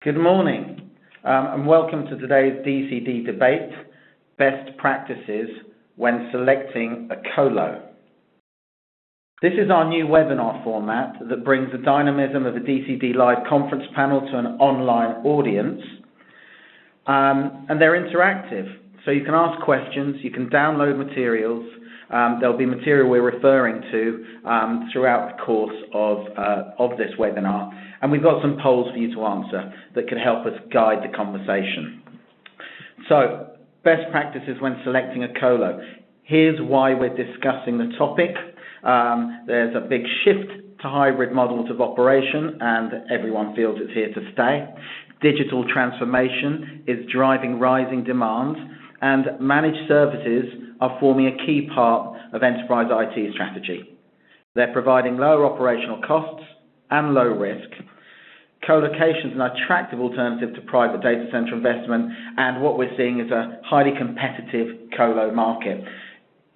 Good morning, and welcome to today's DCD debate, Best Practices when Selecting a Colo. This is our new webinar format that brings the dynamism of a DCD live conference panel to an online audience, and they're interactive. So you can ask questions, you can download materials. There'll be material we're referring to throughout the course of this webinar, and we've got some polls for you to answer that could help us guide the conversation. So, best practices when selecting a colo. Here's why we're discussing the topic. There's a big shift to hybrid models of operation, and everyone feels it's here to stay. Digital transformation is driving rising demand, and managed services are forming a key part of enterprise IT strategy. They're providing lower operational costs and low risk. Colocation is an attractive alternative to private data center investment, and what we're seeing is a highly competitive colo market.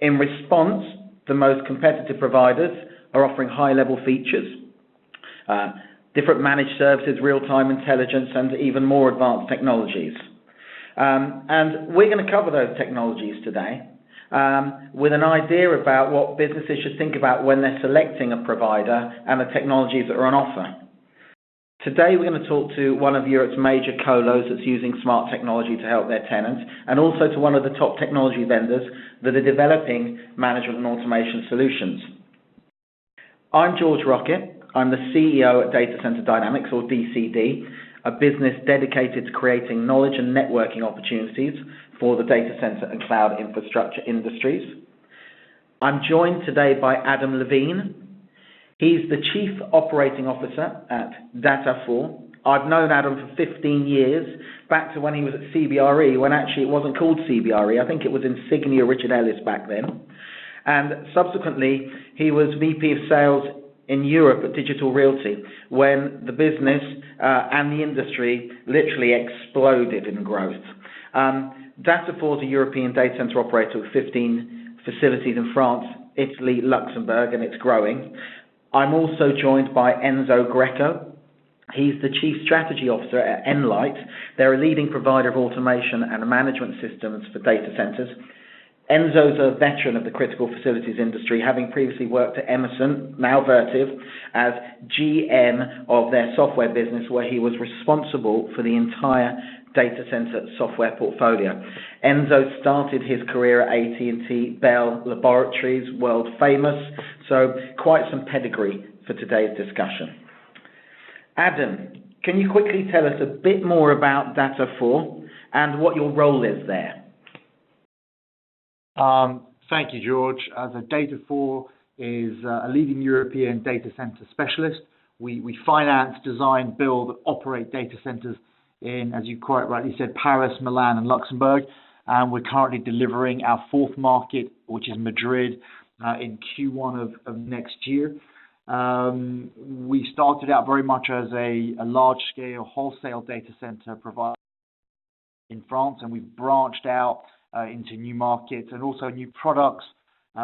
In response, the most competitive providers are offering high-level features, different managed services, real-time intelligence, and even more advanced technologies. And we're going to cover those technologies today with an idea about what businesses should think about when they're selecting a provider and the technologies that are on offer. Today we're going to talk to one of Europe's major colos that's using smart technology to help their tenants, and also to one of the top technology vendors that are developing management and automation solutions. I'm George Rocket. I'm the CEO at Data Center Dynamics, or DCD, a business dedicated to creating knowledge and networking opportunities for the data center and cloud infrastructure industries. I'm joined today by Adam Levine. He's the Chief Operating Officer at Data4. I've known Adam for 15 years, back to when he was at CBRE, when actually it wasn't called CBRE. I think it was Insignia Richard Ellis back then. And subsequently, he was VP of Sales in Europe at Digital Realty, when the business and the industry literally exploded in growth. Data4 is a European data center operator with 15 facilities in France, Italy, Luxembourg, and it's growing. I'm also joined by Enzo Greco. He's the Chief Strategy Officer at Enlight. They're a leading provider of automation and management systems for data centers. Enzo's a veteran of the critical facilities industry, having previously worked at Emerson, now Vertiv, as GM of their software business, where he was responsible for the entire data center software portfolio. Enzo started his career at AT&T Bell Laboratories, world famous, so quite some pedigree for today's discussion. Adam, can you quickly tell us a bit more about Data4 and what your role is there? Thank you, George. Data4 is a leading European data center specialist. We finance, design, build, and operate data centers in, as you quite rightly said, Paris, Milan, and Luxembourg. And we're currently delivering our fourth market, which is Madrid, in Q1 of next year. We started out very much as a large-scale wholesale data center provider in France, and we've branched out into new markets and also new products with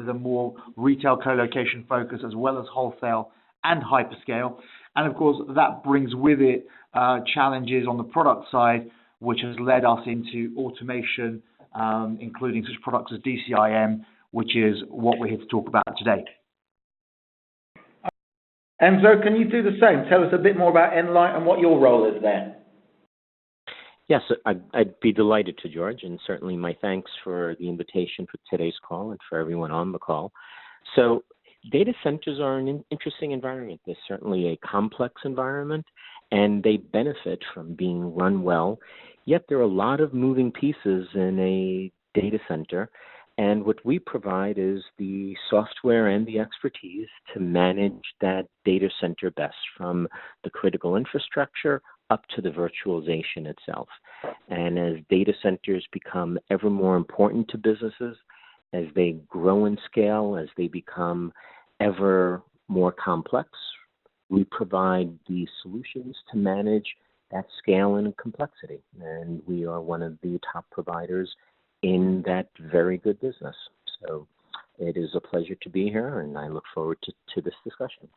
a more retail co-location focus, as well as wholesale and hyperscale. And of course, that brings with it challenges on the product side, which has led us into automation, including such products as DCIM, which is what we're here to talk about today. Enzo, can you do the same? Tell us a bit more about Enlight and what your role is there. Yes, I'd be delighted to, George, and certainly my thanks for the invitation for today's call and for everyone on the call. So data centers are an interesting environment. They're certainly a complex environment, and they benefit from being run well, yet there are a lot of moving pieces in a data center, and what we provide is the software and the expertise to manage that data center best, from the critical infrastructure up to the virtualization itself. And as data centers become ever more important to businesses, as they grow in scale, as they become ever more complex, we provide the solutions to manage that scale and complexity. And we are one of the top providers in that very good business. So it is a pleasure to be here, and I look forward to this discussion.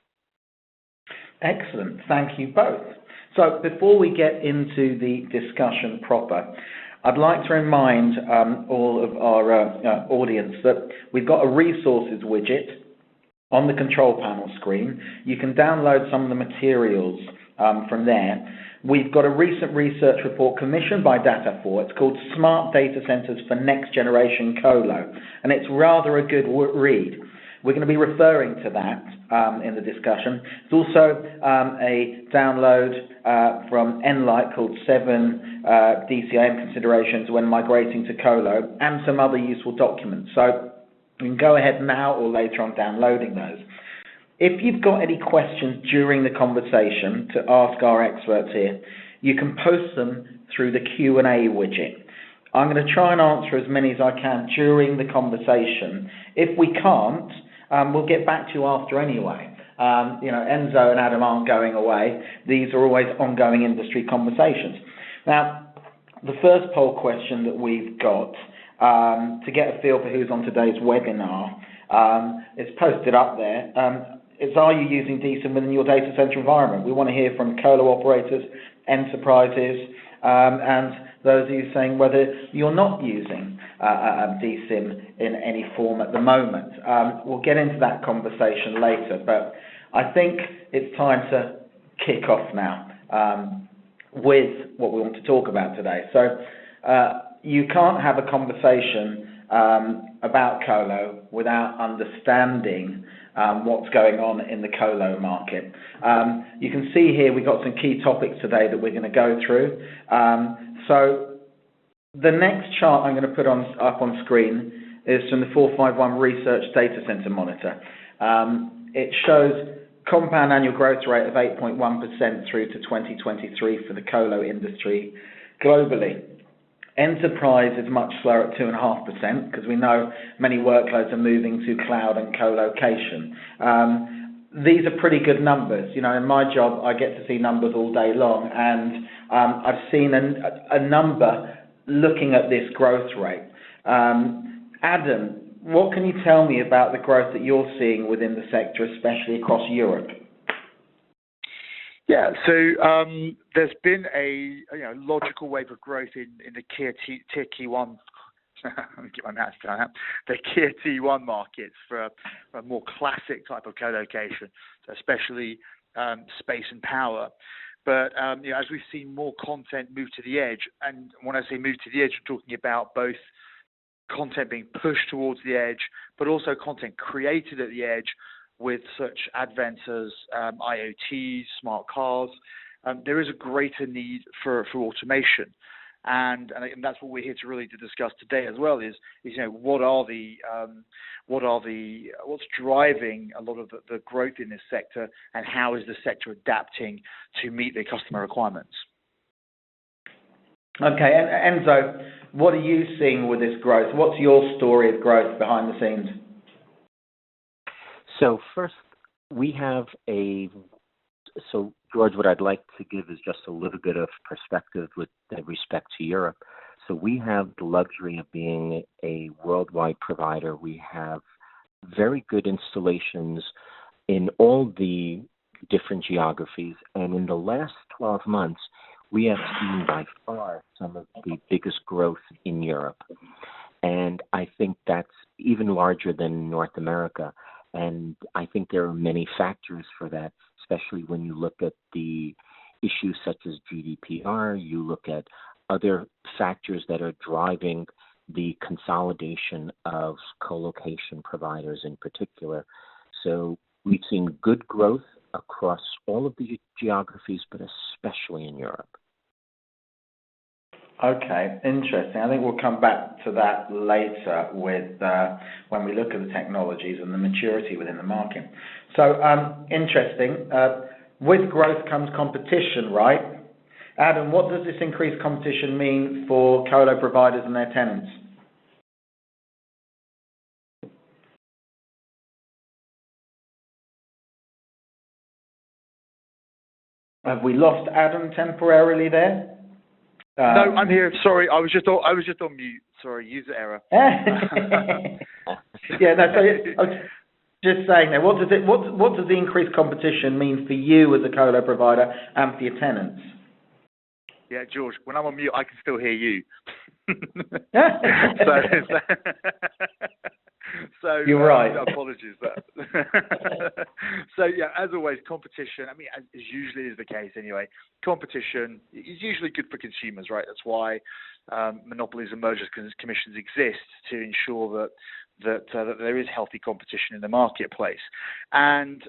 Excellent. Thank you both. So before we get into the discussion proper, I'd like to remind all of our audience that we've got a resources widget on the control panel screen. You can download some of the materials from there. We've got a recent research report commissioned by Data4. It's called Smart Data Centers for Next Generation Colo, and it's rather a good read. We're going to be referring to that in the discussion. There's also a download from Enlight called 7 DCIM Considerations When Migrating to Colo, and some other useful documents. So you can go ahead now or later on downloading those. If you've got any questions during the conversation to ask our experts here, you can post them through the Q&A widget. I'm going to try and answer as many as I can during the conversation. If we can't, we'll get back to you after anyway. Enzo and Adam aren't going away. These are always ongoing industry conversations. Now, the first poll question that we've got to get a feel for who's on today's webinar, it's posted up there. It's, are you using DCIM within your data center environment? We want to hear from colo operators, enterprises, and those of you saying whether you're not using DCIM in any form at the moment. We'll get into that conversation later, but I think it's time to kick off now with what we want to talk about today. So you can't have a conversation about colo without understanding what's going on in the colo market. You can see here we've got some key topics today that we're going to go through. So the next chart I'm going to put up on screen is from the 451 Research Data Center Monitor. It shows compound annual growth rate of 8.1% through to 2023 for the colo industry globally. Enterprise is much slower at 2.5% because we know many workloads are moving to cloud and co-location. These are pretty good numbers. In my job, I get to see numbers all day long, and I've seen a number looking at this growth rate. Adam, what can you tell me about the growth that you're seeing within the sector, especially across Europe? Yeah, so there's been a logical wave of growth in the tier T1. Let me get my maths down. The tier T1 markets for a more classic type of co-location, so especially space and power. But as we've seen more content move to the edge, and when I say move to the edge, I'm talking about both content being pushed towards the edge, but also content created at the edge with such advents as IoT, smart cars. There is a greater need for automation. And that's what we're here to really to discuss today as well is what's driving a lot of the growth in this sector, and how is the sector adapting to meet their customer requirements. Okay, and Enzo, what are you seeing with this growth? What's your story of growth behind the scenes? So first, we have George, what I'd like to give is just a little bit of perspective with respect to Europe. So we have the luxury of being a worldwide provider. We have very good installations in all the different geographies. And in the last 12 months, we have seen by far some of the biggest growth in Europe. And I think that's even larger than North America. And I think there are many factors for that, especially when you look at the issues such as GDPR, you look at other factors that are driving the consolidation of colocation providers in particular. So we've seen good growth across all of the geographies, but especially in Europe. Okay, interesting. I think we'll come back to that later with when we look at the technologies and the maturity within the market. So interesting. With growth comes competition, right? Adam, what does this increased competition mean for colo providers and their tenants? Have we lost Adam temporarily there? No, I'm here. Sorry, I was just on mute. Sorry, user error. Yeah, no. So Just saying there, what does the increased competition mean for you as a colo provider and for your tenants? Yeah, George, when I'm on mute, I can still hear you. So you're right. Apologies. So yeah, as always, competition. I mean, as usually is the case anyway. Competition is usually good for consumers, right? That's why monopolies and mergers commissions exist, to ensure that there is healthy competition in the marketplace. And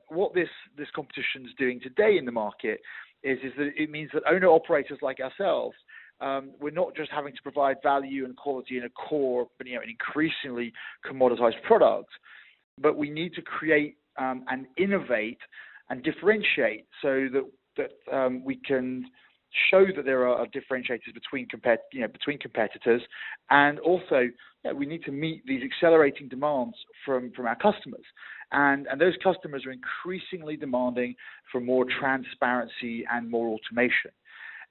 what this competition is doing today in the market is that it means that owner-operators like ourselves, we're not just having to provide value and quality in a core, but an increasingly commoditized product, but we need to create and innovate and differentiate so that we can show that there are differentiators between competitors, and also we need to meet these accelerating demands from our customers. And those customers are increasingly demanding for more transparency and more automation.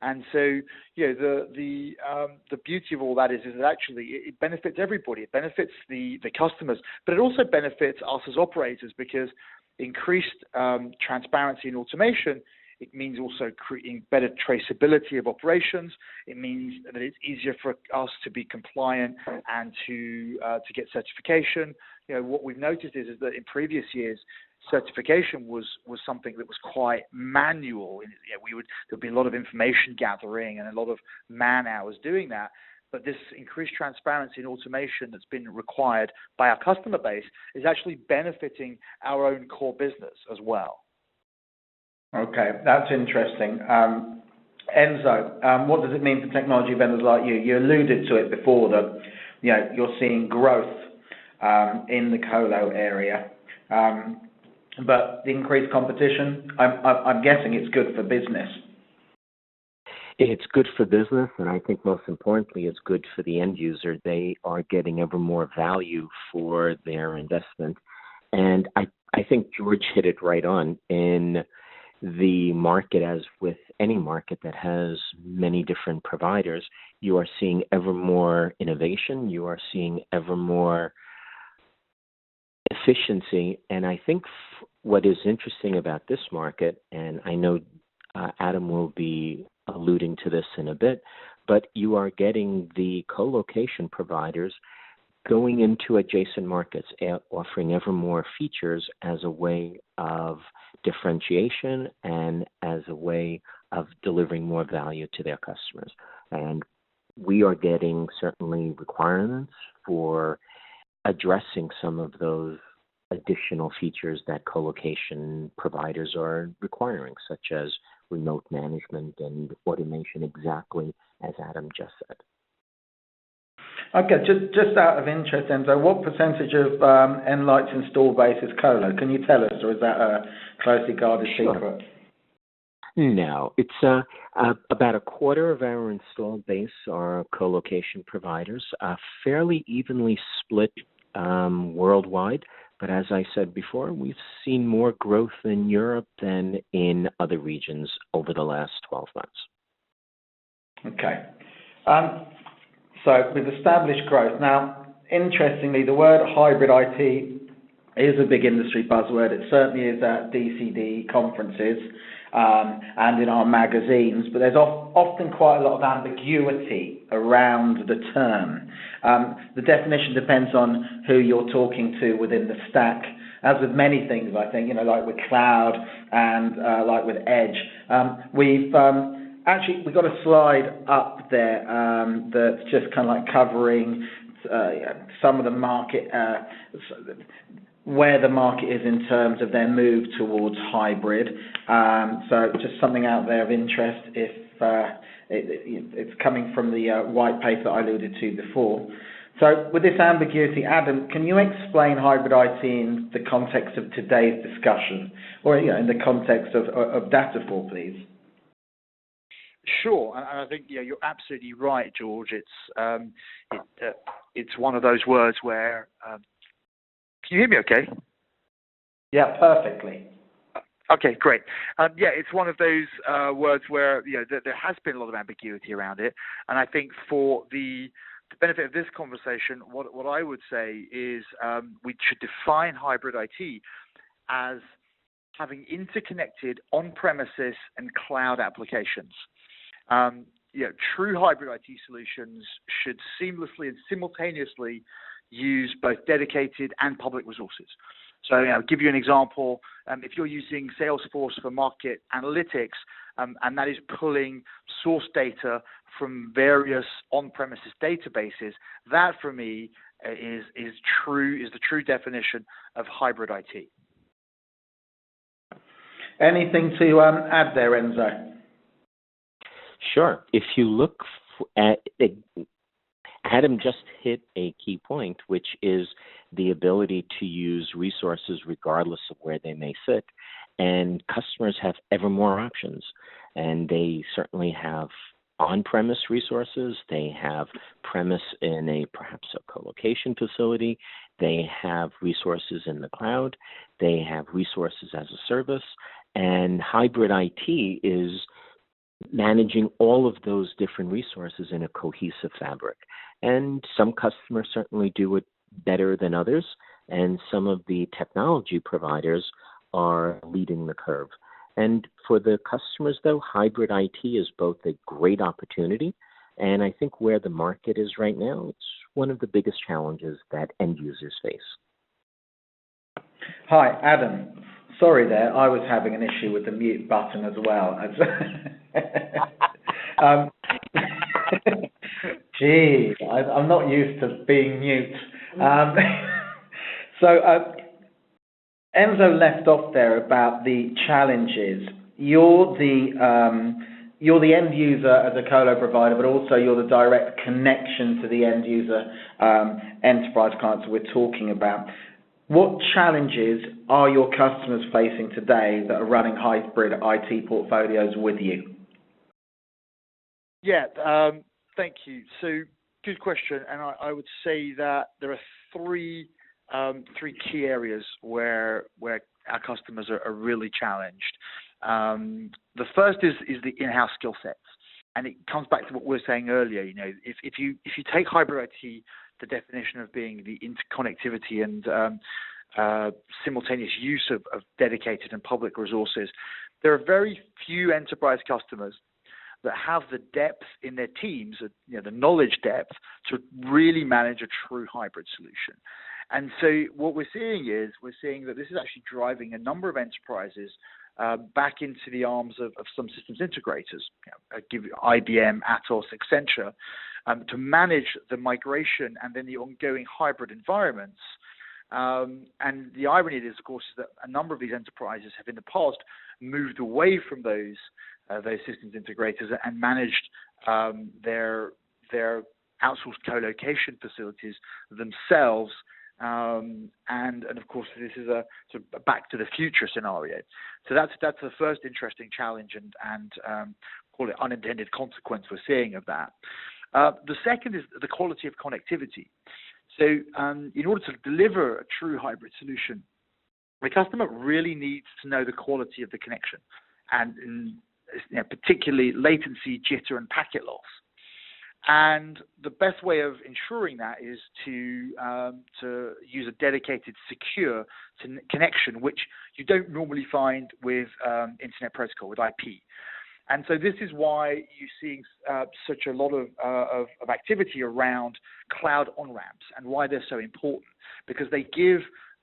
And so, the beauty of all that is that actually it benefits everybody. It benefits the customers, but it also benefits us as operators, because increased transparency and automation, it means also creating better traceability of operations. It means that it's easier for us to be compliant and to get certification. What we've noticed is that in previous years, certification was something that was quite manual. There'd be a lot of information gathering and a lot of man hours doing that. But this increased transparency and automation that's been required by our customer base is actually benefiting our own core business as well. Okay, that's interesting. Enzo, what does it mean for technology vendors like you? You alluded to it before that you're seeing growth in the colo area, but the increased competition, I'm guessing it's good for business. It's good for business, and I think most importantly, it's good for the end user. They are getting ever more value for their investment. And I think George hit it right on. In the market, as with any market that has many different providers, you are seeing ever more innovation. You are seeing ever more efficiency. And I think what is interesting about this market, and I know Adam will be alluding to this in a bit, but you are getting the colocation providers going into adjacent markets, offering ever more features as a way of differentiation and as a way of delivering more value to their customers. And we are getting certainly requirements for addressing some of those additional features that colocation providers are requiring, such as remote management and automation, exactly as Adam just said. Okay, just out of interest, Enzo, what percentage of Enlight's install base is colo? Can you tell us, or is that a closely guarded secret? No, it's about a quarter of our installed base are colocation providers, fairly evenly split worldwide. But as I said before, we've seen more growth in Europe than in other regions over the last 12 months. Okay. So we've established growth. Now, interestingly, the word hybrid IT is a big industry buzzword. It certainly is at DCD conferences and in our magazines, but there's often quite a lot of ambiguity around the term. The definition depends on who you're talking to within the stack. As with many things, I think, like with cloud and like with edge, we've got a slide up there that's just kind of like covering some of the market, where the market is in terms of their move towards hybrid. So just something out there of interest if it's coming from the white paper that I alluded to before. So with this ambiguity, Adam, can you explain hybrid IT in the context of today's discussion, or in the context of Data4, please? Sure, and I think you're absolutely right, George. It's one of those words where. Can you hear me? Okay. Yeah, perfectly. Okay, great. It's one of those words where there has been a lot of ambiguity around it, and I think for the the benefit of this conversation, what I would say is we should define hybrid IT as having interconnected on-premises and cloud applications. True hybrid IT solutions should seamlessly and simultaneously use both dedicated and public resources. So I'll give you an example. If you're using Salesforce for market analytics, and that is pulling source data from various on-premises databases, that for me is the true definition of hybrid IT. Anything to add there, Enzo? Sure. If you look at Adam just hit a key point, which is the ability to use resources regardless of where they may sit. And customers have ever more options. And they certainly have on-premise resources. They have premise in perhaps a colocation facility. They have resources in the cloud. They have resources as a service. And hybrid IT is managing all of those different resources in a cohesive fabric. And some customers certainly do it better than others, and some of the technology providers are leading the curve. And for the customers, though, hybrid IT is both a great opportunity, and I think where the market is right now, it's one of the biggest challenges that end users face. Hi, Adam. Sorry there, I was having an issue with the mute button as well. Gee, I'm not used to being mute. So Enzo left off there about the challenges. You're the end user as a colo provider, but also you're the direct connection to the end user enterprise clients we're talking about. What challenges are your customers facing today that are running hybrid IT portfolios with you? Yeah, thank you. So good question, and I would say that there are three key areas where our customers are really challenged. The first is the in-house skill sets, and it comes back to what we were saying earlier. If you take hybrid IT, the definition of being the interconnectivity and simultaneous use of dedicated and public resources, there are very few enterprise customers that have the depth in their teams, the knowledge depth, to really manage a true hybrid solution. And so what we're seeing that this is actually driving a number of enterprises back into the arms of some systems integrators, give IBM, Atos, Accenture, to manage the migration and then the ongoing hybrid environments. And the irony is, of course, is that a number of these enterprises have in the past moved away from those systems integrators and managed their outsourced co-location facilities themselves. And of course, this is a sort of back to the future scenario. So that's the first interesting challenge and call it unintended consequence we're seeing of that. The second is the quality of connectivity. So in order to deliver a true hybrid solution, the customer really needs to know the quality of the connection, and particularly latency, jitter, and packet loss. And the best way of ensuring that is to use a dedicated, secure connection, which you don't normally find with Internet Protocol, with IP. And so this is why you're seeing such a lot of activity around cloud on-ramps, and why they're so important, because they give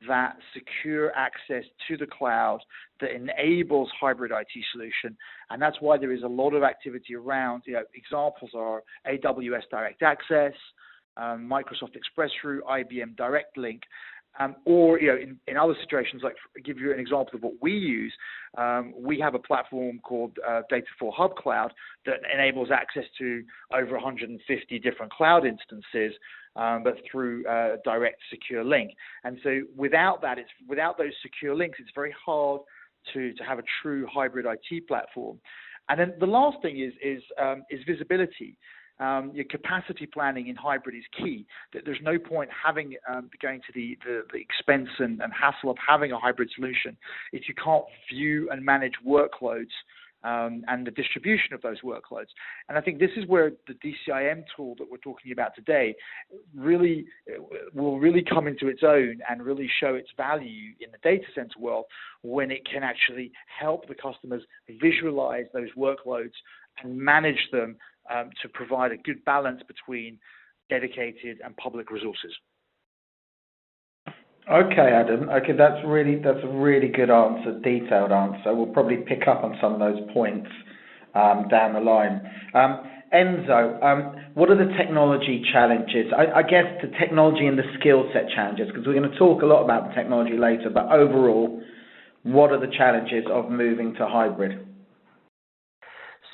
that secure access to the cloud that enables hybrid IT solution. And that's why there is a lot of activity around, examples are AWS Direct Access, Microsoft Express Route, IBM Direct Link, or in other situations, like I'll give you an example of what we use. We have a platform called Data4 Hub Cloud that enables access to over 150 different cloud instances, but through a direct secure link. And so without those secure links, it's very hard to have a true hybrid IT platform. And then the last thing is visibility. Your capacity planning in hybrid is key. There's no point going to the expense and hassle of having a hybrid solution if you can't view and manage workloads and the distribution of those workloads. And I think this is where the DCIM tool that we're talking about today really will really come into its own and really show its value in the data center world, when it can actually help the customers visualize those workloads and manage them to provide a good balance between dedicated and public resources. Okay, Adam. Okay, that's a really good answer, detailed answer. We'll probably pick up on some of those points down the line. Enzo, what are the technology challenges? I guess the technology and the skill set challenges, because we're going to talk a lot about the technology later, but overall, what are the challenges of moving to hybrid?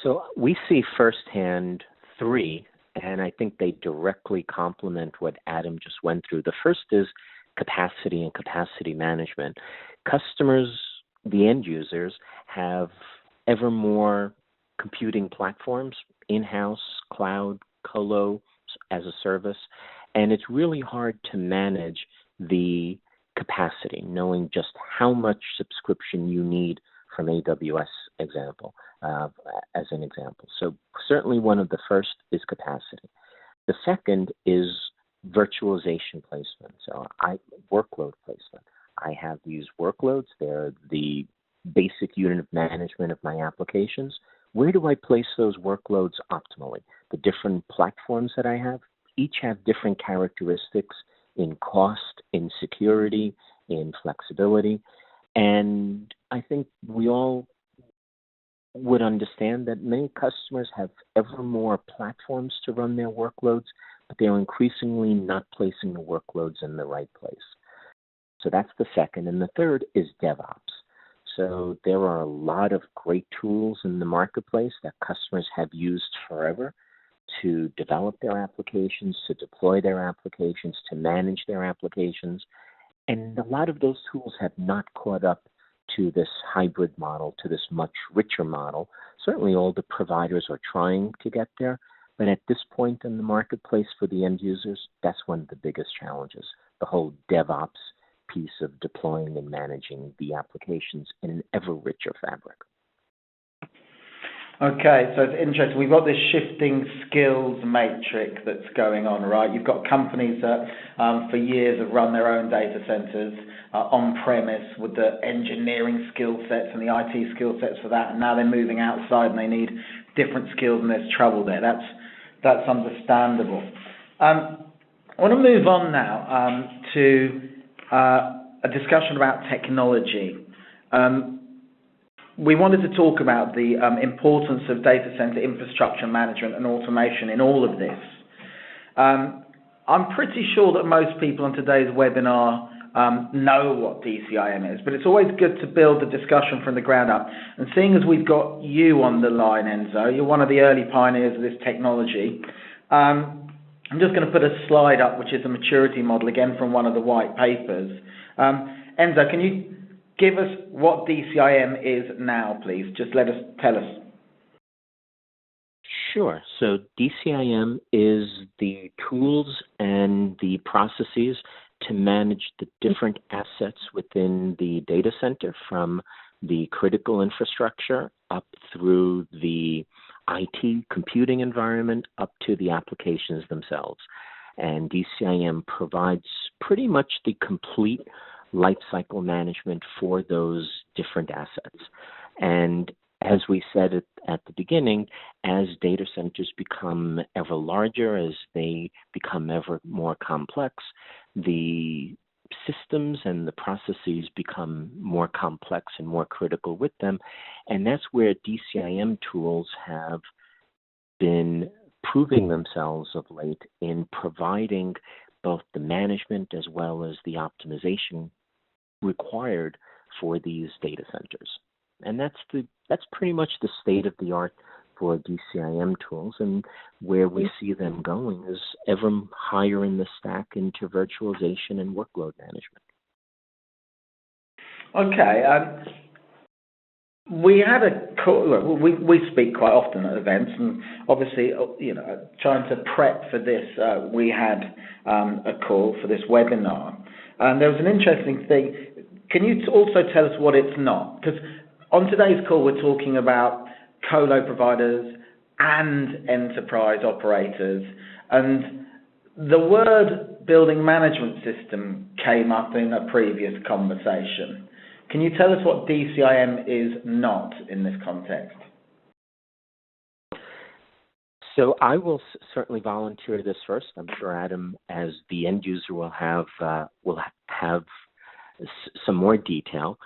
So we see firsthand three, and I think they directly complement what Adam just went through. The first is capacity and capacity management. Customers, the end users, have ever more computing platforms, in-house, cloud, colo, as a service, and it's really hard to manage the capacity, knowing just how much subscription you need from AWS as an example. So certainly one of the first is capacity. The second is virtualization placement, so workload placement. I have these workloads. They're the basic unit of management of my applications. Where do I place those workloads optimally? The different platforms that I have, each have different characteristics in cost, in security, in flexibility. And I think we all would understand that many customers have ever more platforms to run their workloads, but they're increasingly not placing the workloads in the right place. So that's the second. And the third is DevOps. So there are a lot of great tools in the marketplace that customers have used forever to develop their applications, to deploy their applications, to manage their applications. And a lot of those tools have not caught up to this hybrid model, to this much richer model. Certainly all the providers are trying to get there, but at this point in the marketplace for the end users, that's one of the biggest challenges, the whole DevOps piece of deploying and managing the applications in an ever richer fabric. Okay, so it's interesting. We've got this shifting skills matrix that's going on, right? You've got companies that for years have run their own data centers on-premise with the engineering skill sets and the IT skill sets for that, and now they're moving outside and they need different skills, and there's trouble there. That's understandable. I want to move on now to a discussion about technology. We wanted to talk about the importance of data center infrastructure management and automation in all of this. I'm pretty sure that most people on today's webinar know what DCIM is, but it's always good to build the discussion from the ground up. And seeing as we've got you on the line, Enzo, you're one of the early pioneers of this technology. I'm just going to put a slide up, which is a maturity model, again from one of the white papers. Enzo, can you give us what DCIM is now, please? Just tell us. Sure. So DCIM is the tools and the processes to manage the different assets within the data center, from the critical infrastructure up through the IT computing environment up to the applications themselves. And DCIM provides pretty much the complete lifecycle management for those different assets. And as we said at the beginning, as data centers become ever larger, as they become ever more complex, the systems and the processes become more complex and more critical with them. And that's where DCIM tools have been proving themselves of late in providing both the management as well as the optimization required for these data centers. And that's pretty much the state of the art for DCIM tools, and where we see them going is ever higher in the stack into virtualization and workload management. Okay. We had a call. Look, we speak quite often at events, and obviously, trying to prep for this, we had a call for this webinar, and there was an interesting thing. Can you also tell us what it's not? Because on today's call, we're talking about colo providers and enterprise operators. And the word building management system came up in a previous conversation. Can you tell us what DCIM is not in this context? So I will certainly volunteer this first. I'm sure Adam, as the end user, will have some more detail.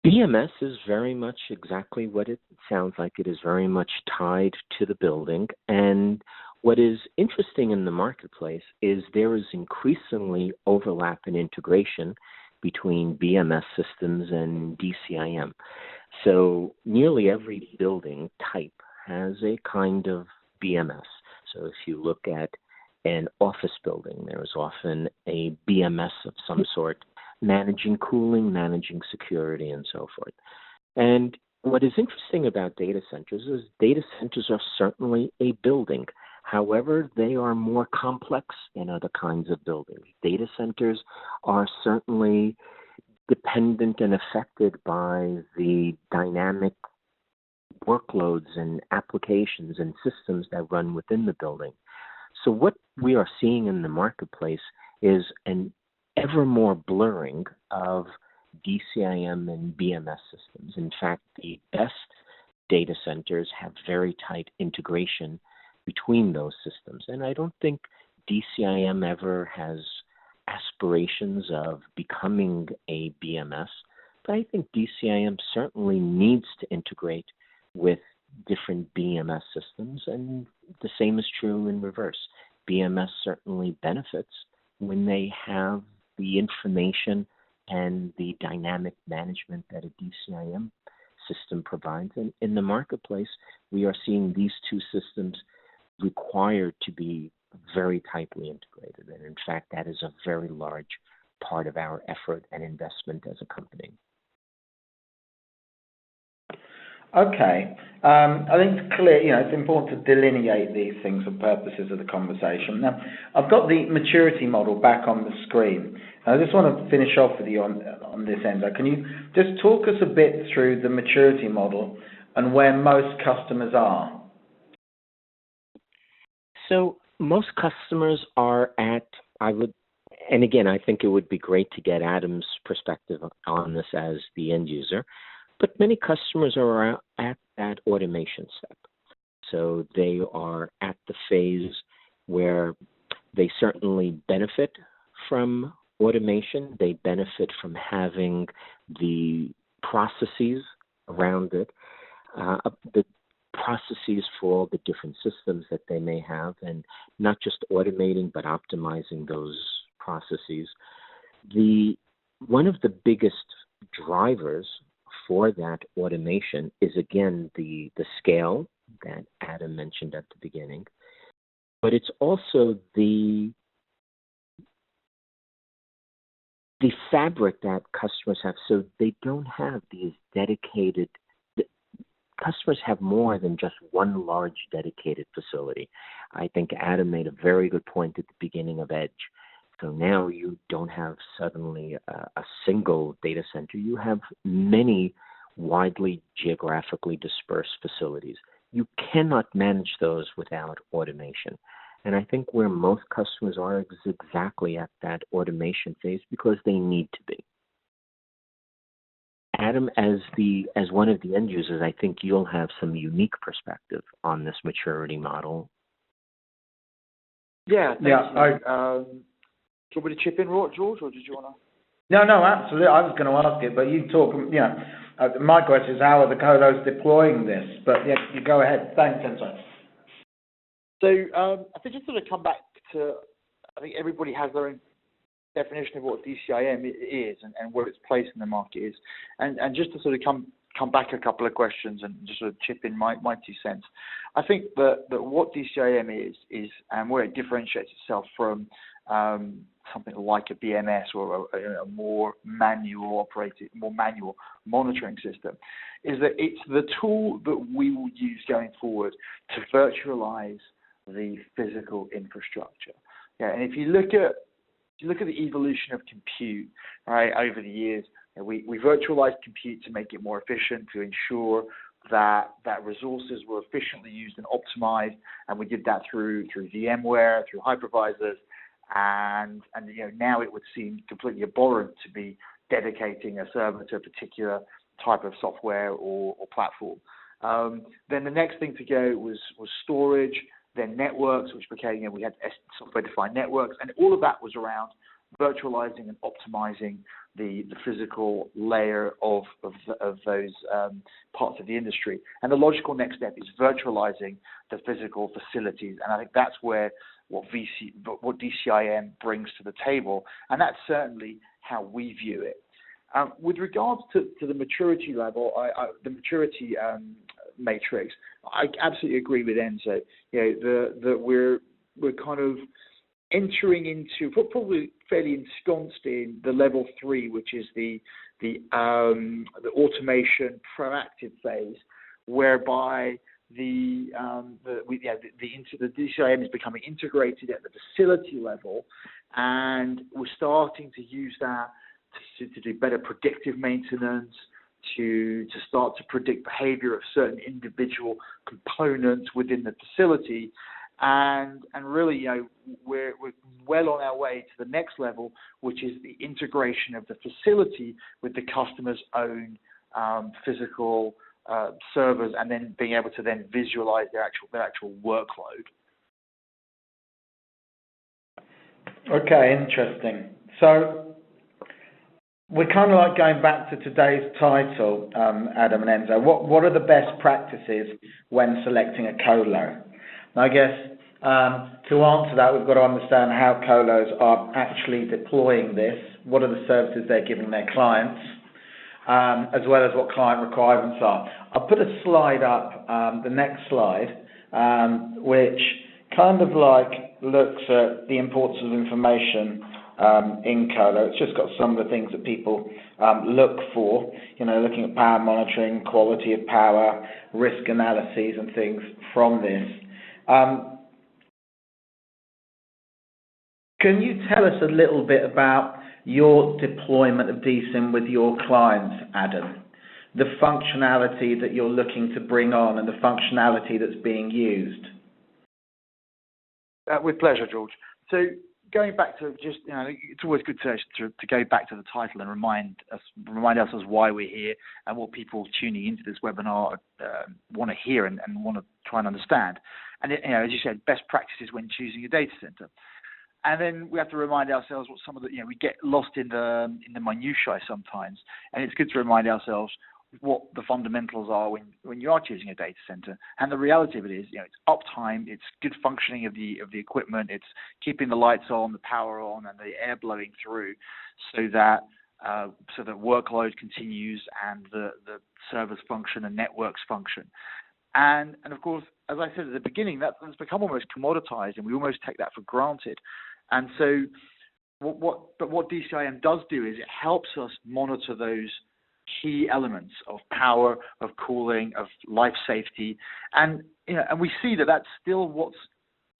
BMS is very much exactly what it sounds like. It is very much tied to the building. And what is interesting in the marketplace is there is increasingly overlap and integration between BMS systems and DCIM. So nearly every building type has a kind of BMS. So if you look at an office building, there is often a BMS of some sort, managing cooling, managing security, and so forth. And what is interesting about data centers is data centers are certainly a building. However, they are more complex than other kinds of buildings. Data centers are certainly dependent and affected by the dynamic workloads and applications and systems that run within the building. So what we are seeing in the marketplace is an ever more blurring of DCIM and BMS systems. In fact, the best data centers have very tight integration between those systems. And I don't think DCIM ever has aspirations of becoming a BMS, but I think DCIM certainly needs to integrate with different BMS systems, and the same is true in reverse. BMS certainly benefits when they have the information and the dynamic management that a DCIM system provides. And in the marketplace, we are seeing these two systems required to be very tightly integrated. And in fact, that is a very large part of our effort and investment as a company. Okay. I think it's clear, it's important to delineate these things for purposes of the conversation. Now, I've got the maturity model back on the screen. I just want to finish off with you on this end. Can you just talk us a bit through the maturity model and where most customers are? So most customers are at, and again, I think it would be great to get Adam's perspective on this as the end user, but many customers are at that automation step. So they are at the phase where they certainly benefit from automation. They benefit from having the processes around it, the processes for all the different systems that they may have, and not just automating, but optimizing those processes. One of the biggest drivers for that automation is, again, the scale that Adam mentioned at the beginning, but it's also the fabric that customers have. So they don't have these dedicated, customers have more than just one large dedicated facility. I think Adam made a very good point at the beginning of Edge. So now you don't have suddenly a single data center. You have many widely geographically dispersed facilities. You cannot manage those without automation. And I think where most customers are is exactly at that automation phase because they need to be. Adam, as one of the end users, I think you'll have some unique perspective on this maturity model. Yeah, thanks. Do you want me to chip in, George, or did you want to? No, absolutely. I was going to ask it, but you talk, my question is, how are the colos deploying this? But yeah, you go ahead. Thanks, Enzo. So I think just sort of come back to, I think everybody has their own definition of what DCIM is and where its place in the market is. And just to sort of come back a couple of questions and just sort of chip in my 2 cents. I think that what DCIM is and where it differentiates itself from something like a BMS or a more manual monitoring system is that it's the tool that we will use going forward to virtualize the physical infrastructure. Yeah, and if you look at the evolution of compute, right, over the years, we virtualized compute to make it more efficient, to ensure that resources were efficiently used and optimized, and we did that through VMware, through hypervisors, and now it would seem completely abhorrent to be dedicating a server to a particular type of software or platform. Then the next thing to go was storage, then networks, which became, we had software-defined networks, and all of that was around virtualizing and optimizing the physical layer of those parts of the industry. And the logical next step is virtualizing the physical facilities, and I think that's where what DCIM brings to the table, and that's certainly how we view it. With regards to the maturity level, the maturity matrix, I absolutely agree with Enzo. That we're kind of entering into, probably fairly ensconced in the level 3, which is the automation proactive phase, whereby the DCIM is becoming integrated at the facility level, and we're starting to use that to do better predictive maintenance, to start to predict behavior of certain individual components within the facility, and really, we're well on our way to the next level, which is the integration of the facility with the customer's own physical servers, and then being able to then visualize their actual workload. Okay, interesting. So we're kind of like going back to today's title, Adam and Enzo. What are the best practices when selecting a colo? And I guess to answer that, we've got to understand how colos are actually deploying this. What are the services they're giving their clients, as well as what client requirements are. I'll put a slide up, the next slide, which kind of like looks at the importance of information in colo. It's just got some of the things that people look for, looking at power monitoring, quality of power, risk analyses and things from this. Can you tell us a little bit about your deployment of DCIM with your clients, Adam? The functionality that you're looking to bring on and the functionality that's being used. With pleasure, George. So going back to just, it's always good to go back to the title and remind ourselves why we're here and what people tuning into this webinar want to hear and want to try and understand. And as you said, best practices when choosing a data center. And then we have to remind ourselves what some of the, we get lost in the minutiae sometimes, and it's good to remind ourselves what the fundamentals are when you are choosing a data center. And the reality of it is, it's uptime, it's good functioning of the equipment, it's keeping the lights on, the power on, and the air blowing through, so that workload continues and the servers function and networks function. And of course, as I said at the beginning, that's become almost commoditized, and we almost take that for granted. And so, what DCIM does do is it helps us monitor those key elements of power, of cooling, of life safety, and we see that that's still what's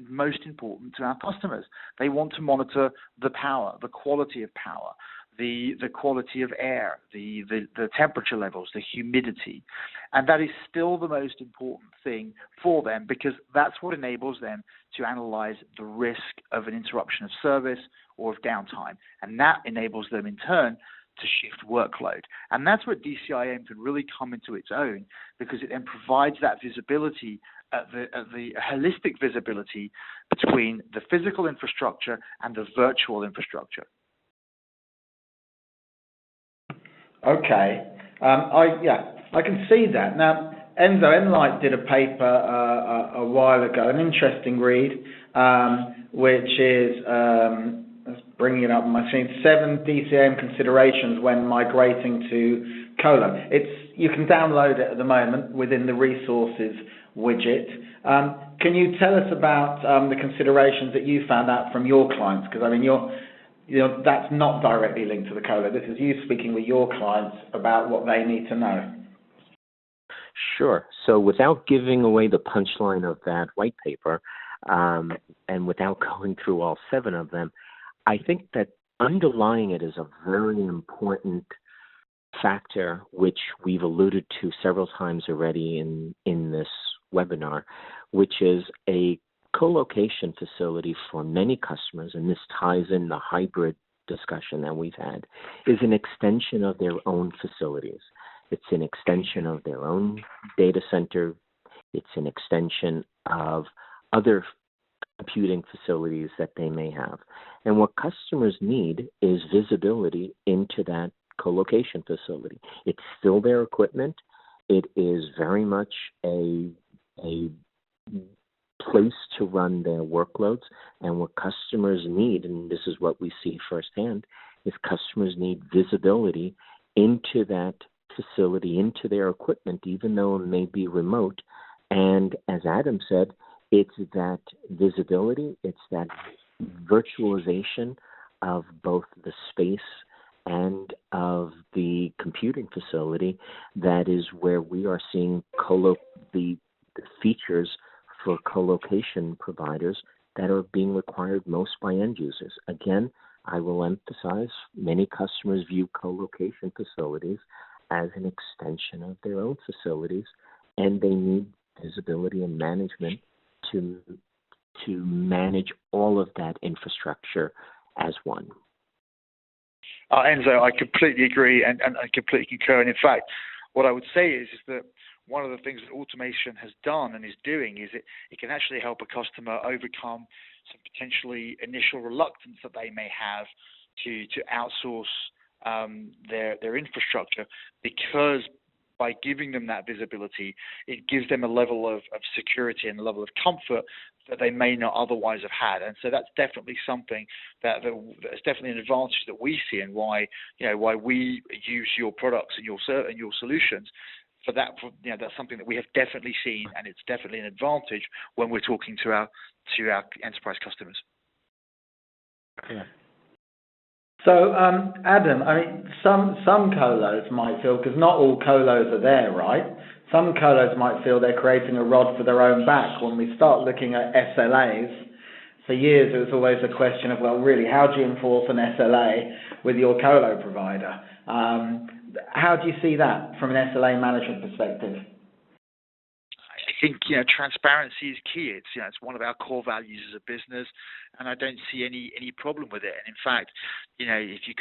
most important to our customers. They want to monitor the power, the quality of power, the quality of air, the temperature levels, the humidity, and that is still the most important thing for them, because that's what enables them to analyze the risk of an interruption of service or of downtime, and that enables them in turn to shift workload. And that's where DCIM can really come into its own, because it then provides that visibility, the holistic visibility between the physical infrastructure and the virtual infrastructure. Okay, I can see that. Now, Enzo Enlight did a paper a while ago, an interesting read, which is, let's bring it up on my screen, 7 DCIM considerations when migrating to Colo. You can download it at the moment within the resources widget. Can you tell us about the considerations that you found out from your clients? Because that's not directly linked to the Colo. This is you speaking with your clients about what they need to know. Sure. So without giving away the punchline of that white paper, and without going through all 7 of them, I think that underlying it is a very important factor, which we've alluded to several times already in this webinar, which is a co-location facility for many customers, and this ties in the hybrid discussion that we've had, is an extension of their own facilities. It's an extension of their own data center. It's an extension of other computing facilities that they may have. And what customers need is visibility into that co-location facility. It's still their equipment. It is very much a place to run their workloads. And what customers need, and this is what we see firsthand, is customers need visibility into that facility, into their equipment, even though it may be remote. And as Adam said, it's that visibility, it's that virtualization of both the space and of the computing facility that is where we are seeing the features for colocation providers that are being required most by end users. Again, I will emphasize, many customers view colocation facilities as an extension of their own facilities, and they need visibility and management to manage all of that infrastructure as one. Enzo, I completely agree and I completely concur. And in fact, what I would say is that one of the things that automation has done and is doing is it can actually help a customer overcome some potentially initial reluctance that they may have to outsource their infrastructure, because by giving them that visibility, it gives them a level of security and a level of comfort that they may not otherwise have had. And so that's definitely something that's definitely an advantage that we see, and why we use your products and your solutions. That's something that we have definitely seen, and it's definitely an advantage when we're talking to our enterprise customers. Yeah. So, Adam, I mean, some colos might feel, because not all colos are there, right? Some colos might feel they're creating a rod for their own back. When we start looking at SLAs, for years it was always a question of, well, really, how do you enforce an SLA with your colo provider? How do you see that from an SLA management perspective? I think transparency is key. It's one of our core values as a business, and I don't see any problem with it. And in fact, if you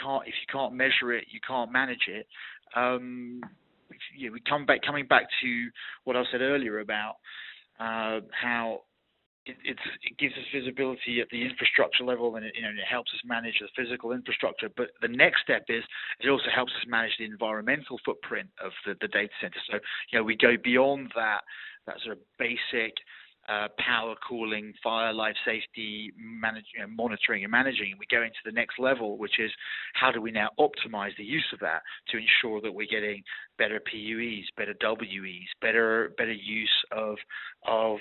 can't measure it, you can't manage it. Coming back to what I said earlier about how it gives us visibility at the infrastructure level, and it helps us manage the physical infrastructure. But the next step is it also helps us manage the environmental footprint of the data center. So we go beyond that sort of basic power, cooling, fire, life safety, monitoring and managing. And we go into the next level, which is how do we now optimize the use of that to ensure that we're getting better PUEs, better WEs, better use of our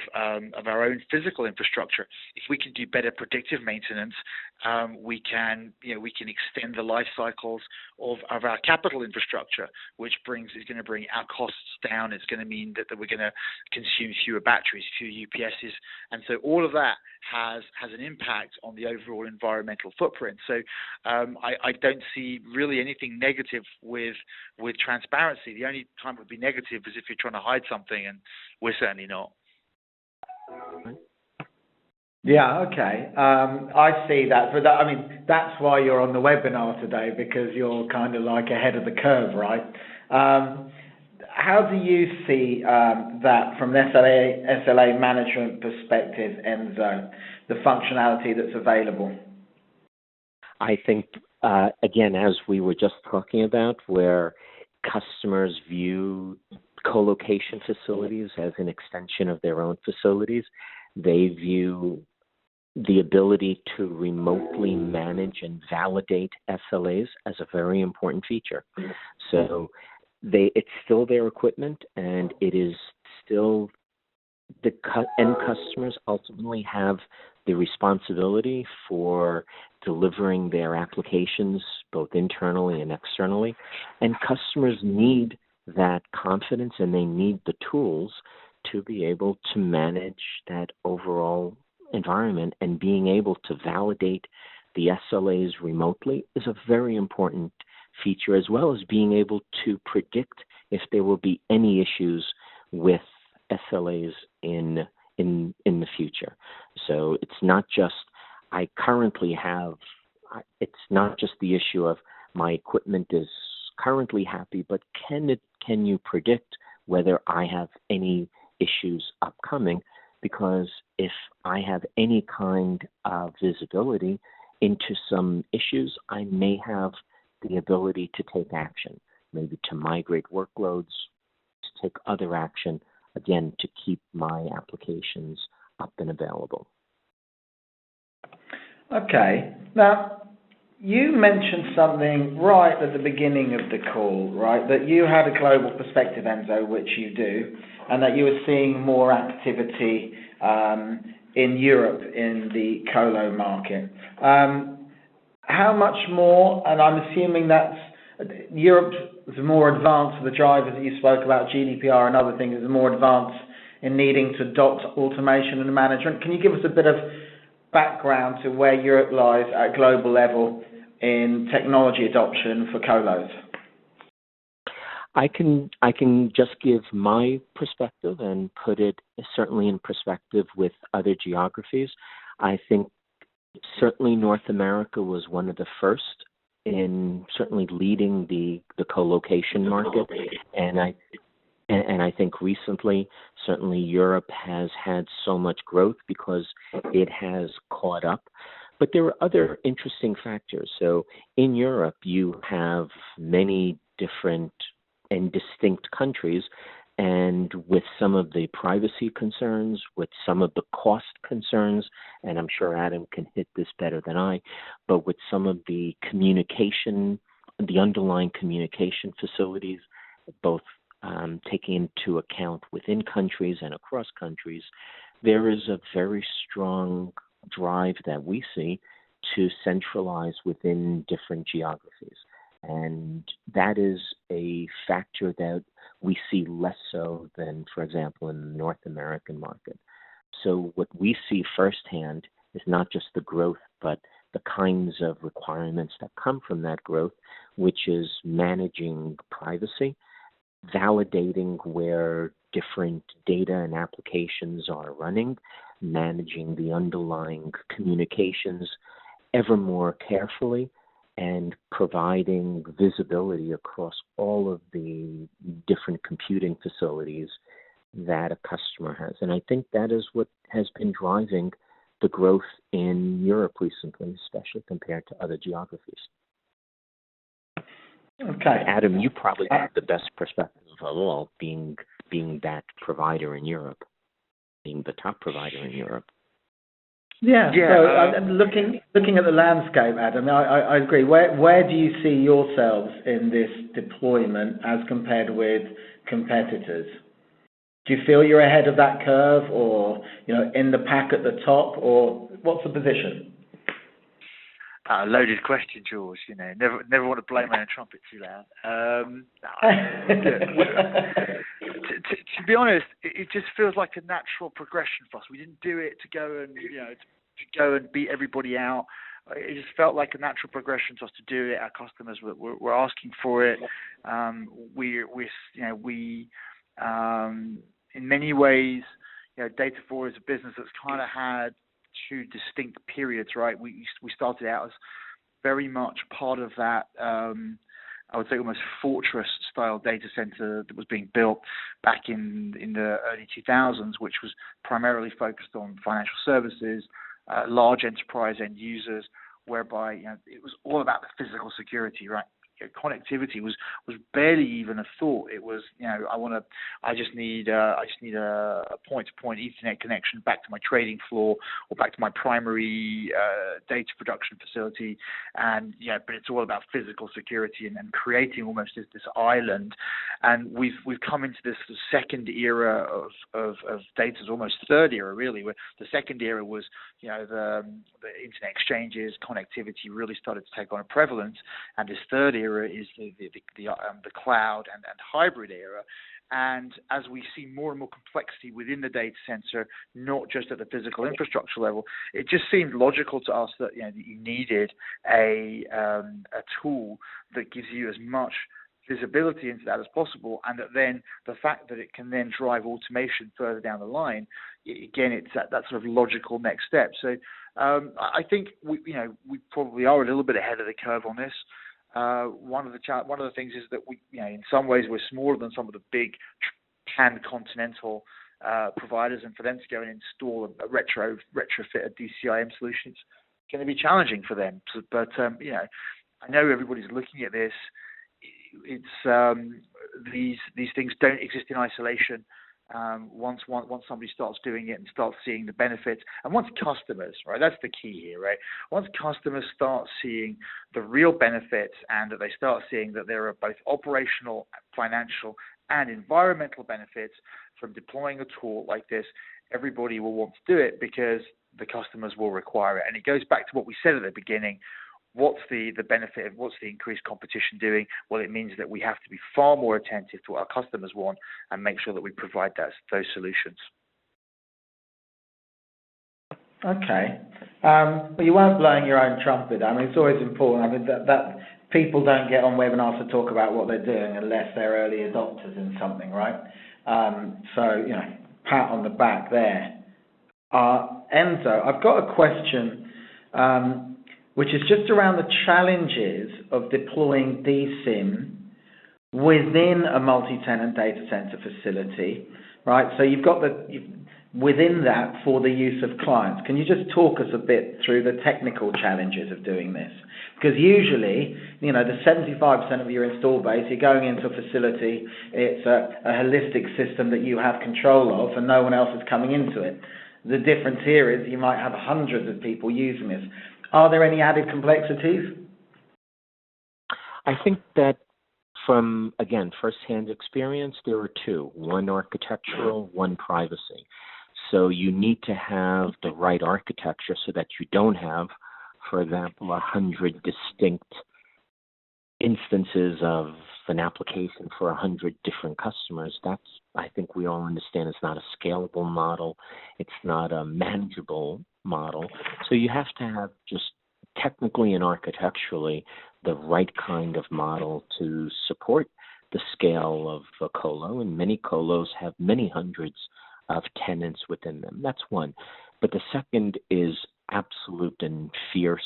own physical infrastructure. If we can do better predictive maintenance, we can extend the life cycles of our capital infrastructure, which is going to bring our costs down. It's going to mean that we're going to consume fewer batteries, fewer UPSs, and so all of that has an impact on the overall environmental footprint. So I don't see really anything negative with transparency. The only time it would be negative is if you're trying to hide something, and we're certainly not. Yeah, okay. I see that. But that's why you're on the webinar today, because you're kind of like ahead of the curve, right? How do you see that from an SLA management perspective, Enzo, the functionality that's available? I think, again, as we were just talking about, where customers view co-location facilities as an extension of their own facilities, they view the ability to remotely manage and validate SLAs as a very important feature. So it's still their equipment, and it is still the end customers ultimately have the responsibility for delivering their applications both internally and externally. And customers need that confidence, and they need the tools to be able to manage that overall environment. And being able to validate the SLAs remotely is a very important feature, as well as being able to predict if there will be any issues with SLAs in the future. So it's not just it's not just the issue of my equipment is currently happy, but can you predict whether I have any issues upcoming? Because if I have any kind of visibility into some issues, I may have the ability to take action, maybe to migrate workloads, to take other action, again, to keep my applications up and available. Okay. Now, you mentioned something right at the beginning of the call, right, that you had a global perspective, Enzo, which you do, and that you were seeing more activity in Europe in the colo market. How much more, and I'm assuming that's Europe is more advanced for the drivers that you spoke about, GDPR and other things, is more advanced in needing to adopt automation and management. Can you give us a bit of background to where Europe lies at global level in technology adoption for colos? I can just give my perspective and put it certainly in perspective with other geographies. I think certainly North America was one of the first in certainly leading the co-location market, and I think recently certainly Europe has had so much growth because it has caught up. But there are other interesting factors. So in Europe, you have many different and distinct countries, and with some of the privacy concerns, with some of the cost concerns, and I'm sure Adam can hit this better than I, but with some of the communication, the underlying communication facilities, both taking into account within countries and across countries, there is a very strong drive that we see to centralize within different geographies. And that is a factor that we see less so than, for example, in the North American market. So what we see firsthand is not just the growth, but the kinds of requirements that come from that growth, which is managing privacy, validating where different data and applications are running, managing the underlying communications ever more carefully, and providing visibility across all of the different computing facilities that a customer has. And I think that is what has been driving the growth in Europe recently, especially compared to other geographies. Okay. Adam, you probably have the best perspective of all, being that provider in Europe, being the top provider in Europe. Yeah. So looking at the landscape, Adam, I agree. Where do you see yourselves in this deployment as compared with competitors? Do you feel you're ahead of that curve, or in the pack at the top, or what's the position? Loaded question, George. Never want to blow my own trumpet too loud. To be honest, it just feels like a natural progression for us. We didn't do it to go and beat everybody out. It just felt like a natural progression to us to do it. Our customers were asking for it. In many ways, Data4 is a business that's kind of had two distinct periods, right? We started out as very much part of that, I would say almost fortress-style data center that was being built back in the early 2000s, which was primarily focused on financial services, large enterprise end users, whereby it was all about the physical security, right? Connectivity was barely even a thought. It was, I just need a point-to-point Ethernet connection back to my trading floor or back to my primary data production facility, but it's all about physical security and creating almost this island. And we've come into this second era of data, almost third era really, where the second era was the internet exchanges, connectivity really started to take on a prevalence, and this third era is the cloud and hybrid era. And as we see more and more complexity within the data center, not just at the physical infrastructure level, it just seemed logical to us that that you needed a tool that gives you as much visibility into that as possible, and that then the fact that it can then drive automation further down the line, again, it's that sort of logical next step. So I think we probably are a little bit ahead of the curve on this. One of the things is that we, in some ways, we're smaller than some of the big pan-continental providers, and for them to go and install a retrofit a DCIM solution, it's going to be challenging for them. But I know everybody's looking at this. It's these things don't exist in isolation. Once somebody starts doing it and starts seeing the benefits, and once customers, right, that's the key here, right? Once customers start seeing the real benefits, and that they start seeing that there are both operational, financial, and environmental benefits from deploying a tool like this, everybody will want to do it because the customers will require it. And it goes back to what we said at the beginning. What's the benefit of what's the increased competition doing? Well, it means that we have to be far more attentive to what our customers want and make sure that we provide those solutions. Okay. Well, you weren't blowing your own trumpet. I mean, it's always important. I mean, that people don't get on webinars to talk about what they're doing unless they're early adopters in something, right? So, pat on the back there. Enzo, I've got a question, which is just around the challenges of deploying DCIM within a multi-tenant data center facility, right? So you've got within that for the use of clients. Can you just talk us a bit through the technical challenges of doing this? Because usually, the 75% of your install base, you're going into a facility, it's a holistic system that you have control of and no one else is coming into it. The difference here is you might have hundreds of people using this. Are there any added complexities? I think that from, again, first-hand experience, there are two. One architectural, one privacy. So you need to have the right architecture so that you don't have, for example, 100 distinct instances of an application for 100 different customers. That's, I think we all understand, it's not a scalable model. It's not a manageable model. So you have to have just technically and architecturally the right kind of model to support the scale of a colo, and many colos have many hundreds of tenants within them. That's one. But the second is absolute and fierce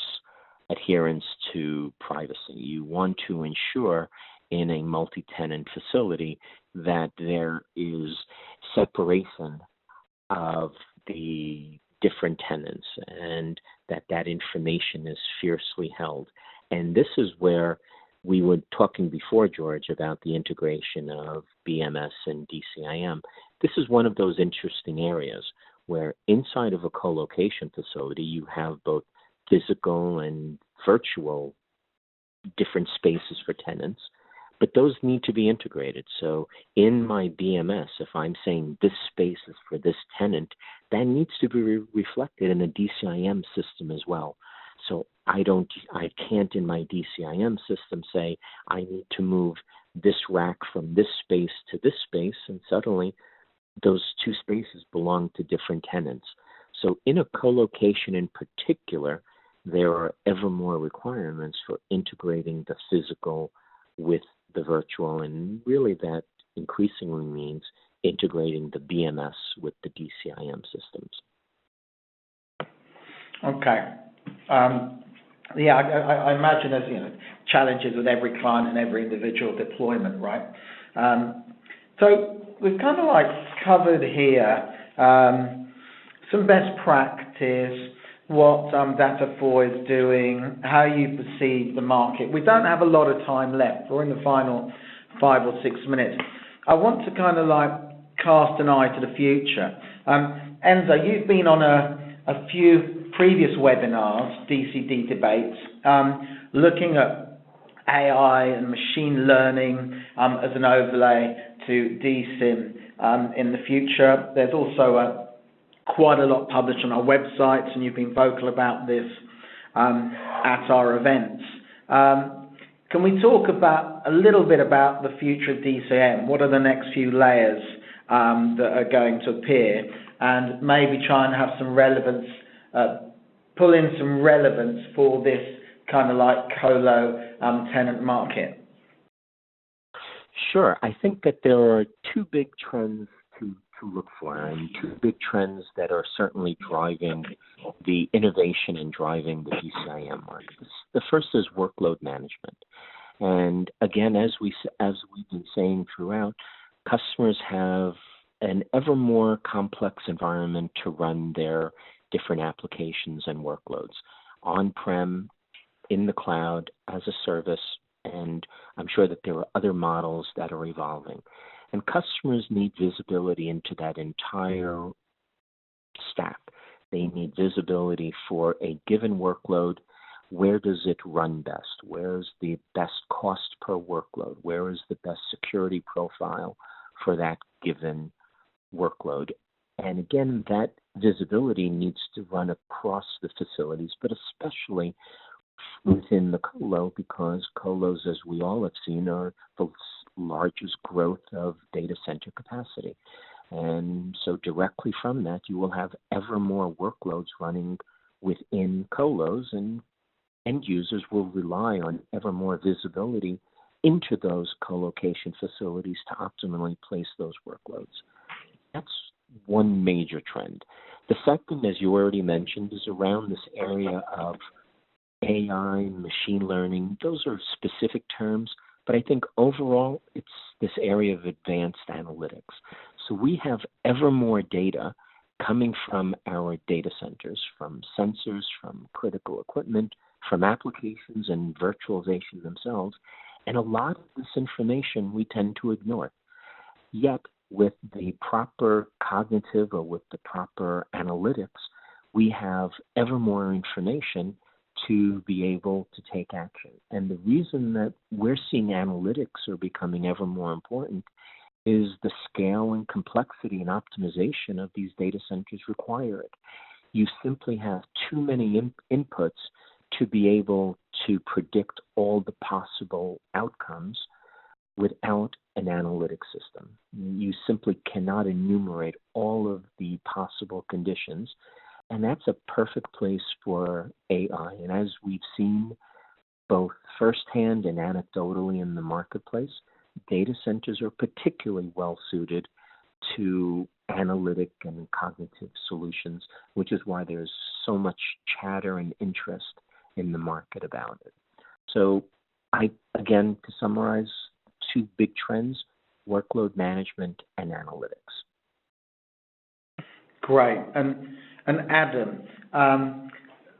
adherence to privacy. You want to ensure in a multi-tenant facility that there is separation of the different tenants and that information is fiercely held. And this is where we were talking before, George, about the integration of BMS and DCIM. This is one of those interesting areas where inside of a co-location facility, you have both physical and virtual different spaces for tenants, but those need to be integrated. So in my BMS, if I'm saying this space is for this tenant, that needs to be reflected in a DCIM system as well. So I can't in my DCIM system say I need to move this rack from this space to this space, and suddenly those two spaces belong to different tenants. So in a co-location in particular, there are ever more requirements for integrating the physical with the virtual, and really that increasingly means integrating the BMS with the DCIM systems. Okay. I imagine there's challenges with every client and every individual deployment, right? So we've kind of covered here some best practice, what Data4 is doing, how you perceive the market. We don't have a lot of time left. We're in the final 5 or 6 minutes. I want to kind of cast an eye to the future. Enzo, you've been on a few previous webinars, DCD debates, looking at AI and machine learning as an overlay to DCIM in the future. There's also quite a lot published on our websites, and you've been vocal about this at our events. can we talk about a little bit about the future of DCIM? What are the next few layers that are going to appear, and maybe try and have some relevance, pull in some relevance for this kind of like colo tenant market? Sure. I think that there are two big trends to look for, and two big trends that are certainly driving the innovation and driving the DCIM market. The first is workload management. And again, as we've been saying throughout, customers have an ever more complex environment to run their different applications and workloads, on-prem, in the cloud, as a service, and I'm sure that there are other models that are evolving. And customers need visibility into that entire stack. They need visibility for a given workload. Where does it run best? Where is the best cost per workload? Where is the best security profile for that given workload? And again, that visibility needs to run across the facilities, but especially within the colo, because colos, as we all have seen, are the largest growth of data center capacity. And so directly from that, you will have ever more workloads running within colos, and end users will rely on ever more visibility into those colocation facilities to optimally place those workloads. That's one major trend. The second, as you already mentioned, is around this area of AI, machine learning. Those are specific terms, but I think overall it's this area of advanced analytics. So we have ever more data coming from our data centers, from sensors, from critical equipment, from applications and virtualization themselves, and a lot of this information we tend to ignore. Yet with the proper cognitive or with the proper analytics, we have ever more information to be able to take action. And the reason that we're seeing analytics are becoming ever more important is the scale and complexity and optimization of these data centers require it. You simply have too many inputs to be able to predict all the possible outcomes without an analytic system. You simply cannot enumerate all of the possible conditions. And that's a perfect place for AI. And as we've seen both firsthand and anecdotally in the marketplace, data centers are particularly well suited to analytic and cognitive solutions, which is why there's so much chatter and interest in the market about it. So again, to summarize, two big trends: workload management and analytics. Great. And Adam,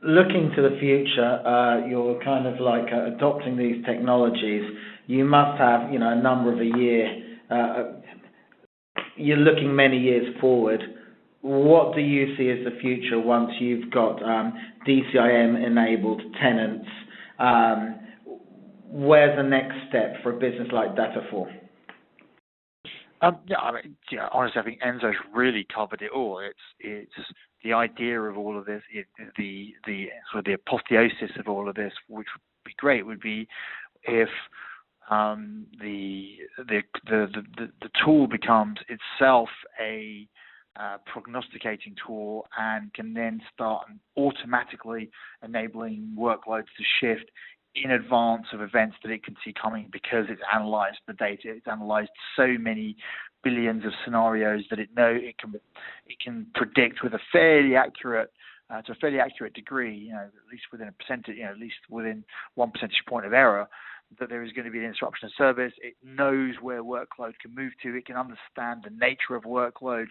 looking to the future, you're kind of like adopting these technologies. You must have, a number of a year. You're looking many years forward. What do you see as the future once you've got DCIM-enabled tenants? Where's the next step for a business like Data4? Honestly, I think Enzo's really covered it all. It's the idea of all of this, the sort of the apotheosis of all of this, which would be great, would be if the tool becomes itself a prognosticating tool and can then start automatically enabling workloads to shift in advance of events that it can see coming, because it's analyzed the data. It's analyzed so many billions of scenarios that it can predict with a fairly accurate to a fairly accurate degree, at least within a percentage, at least within 1 percentage point of error, that there is going to be an interruption of service. It knows where workload can move to. It can understand the nature of workload.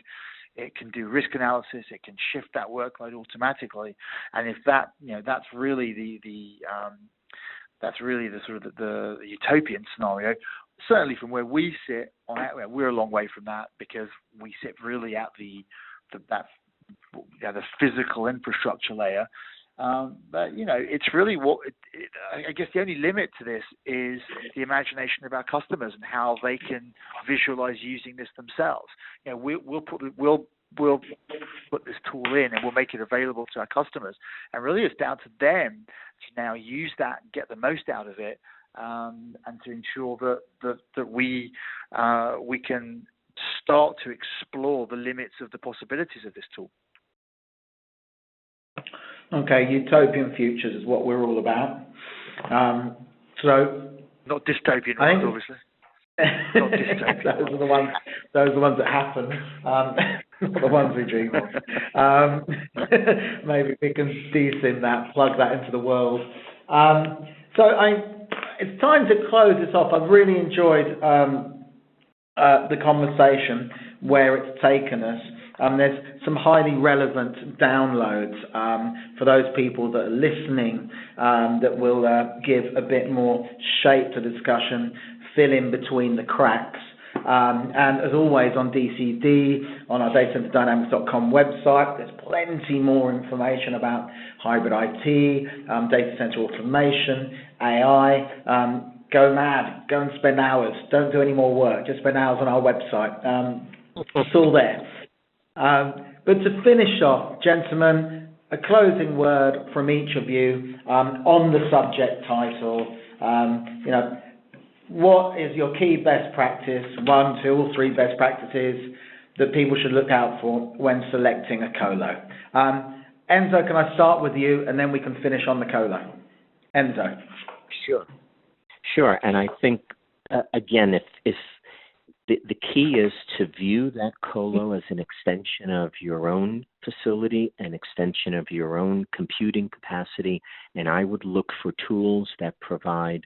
It can do risk analysis. It can shift that workload automatically. And if that, that's really that's really the sort of the utopian scenario. Certainly from where we sit, we're a long way from that, because we sit really at the physical infrastructure layer. But it's really I guess the only limit to this is the imagination of our customers and how they can visualize using this themselves. We'll put this tool in and we'll make it available to our customers, and really it's down to them to now use that, get the most out of it, and to ensure that we can start to explore the limits of the possibilities of this tool. Okay, utopian futures is what we're all about. So not dystopian ones, obviously. Not dystopian. those are the ones that happen, not the ones we dream of. Maybe we can DCIM that, plug that into the world. It's time to close this off. I've really enjoyed the conversation, where it's taken us. There's some highly relevant downloads for those people that are listening that will give a bit more shape to the discussion, fill in between the cracks. And as always, on DCD, on our datacenterdynamics.com website, there's plenty more information about hybrid IT, data center automation, AI. Go mad, go and spend hours. Don't do any more work, just spend hours on our website. It's all there. But to finish off, gentlemen, a closing word from each of you on the subject title. What is your key best practice, 1, 2, or 3 best practices that people should look out for when selecting a colo? Enzo, can I start with you, and then we can finish on the colo? Enzo. Sure. And I think, again, if the key is to view that colo as an extension of your own facility, an extension of your own computing capacity, and I would look for tools that provide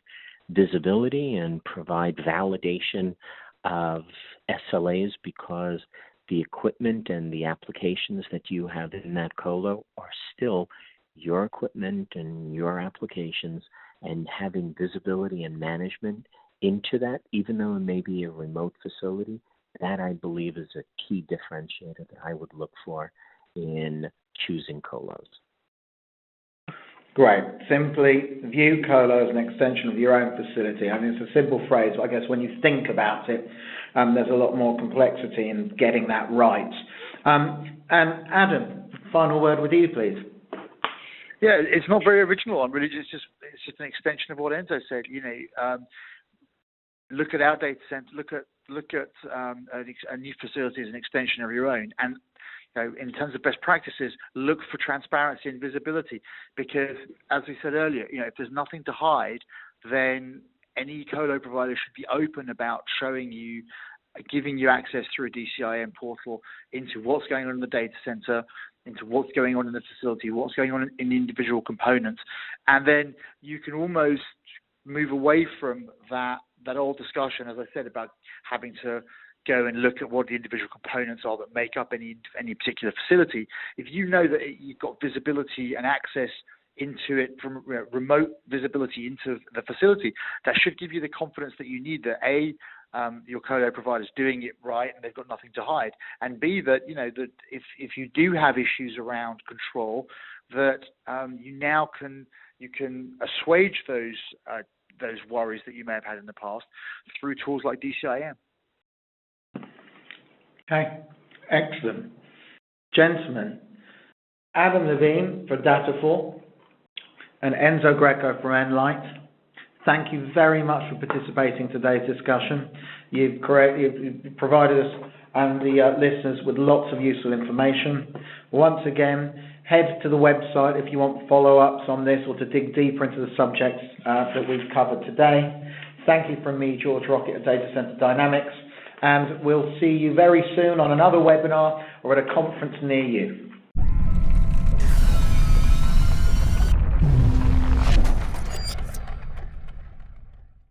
visibility and provide validation of SLAs, because the equipment and the applications that you have in that colo are still your equipment and your applications, and having visibility and management into that, even though it may be a remote facility, that I believe is a key differentiator that I would look for in choosing colos. Great. Simply view colo as an extension of your own facility. I mean, it's a simple phrase, but I guess when you think about it, there's a lot more complexity in getting that right. And Adam, final word with you, please. Yeah, it's not very original. It's just an extension of what Enzo said. Look at our data center. Look at a new facility as an extension of your own. And in terms of best practices, look for transparency and visibility, because, as we said earlier, if there's nothing to hide, then any colo provider should be open about giving you access through a DCIM portal into what's going on in the data center, into what's going on in the facility, what's going on in the individual components. And then you can almost move away from that old discussion, as I said, about having to go and look at what the individual components are that make up any particular facility. If you know that you've got visibility and access into it from remote visibility into the facility, that should give you the confidence that you need that your colo provider is doing it right and they've got nothing to hide, and B, that that if you do have issues around control, that you can assuage those worries that you may have had in the past through tools like DCIM. Okay, excellent. Gentlemen, Adam Levine for Data4 and Enzo Greco for Enlight, thank you very much for participating in today's discussion. You've provided us and the listeners with lots of useful information. Once again, head to the website if you want follow-ups on this or to dig deeper into the subjects that we've covered today. Thank you from me, George Rocket of Data Center Dynamics, and we'll see you very soon on another webinar or at a conference near you.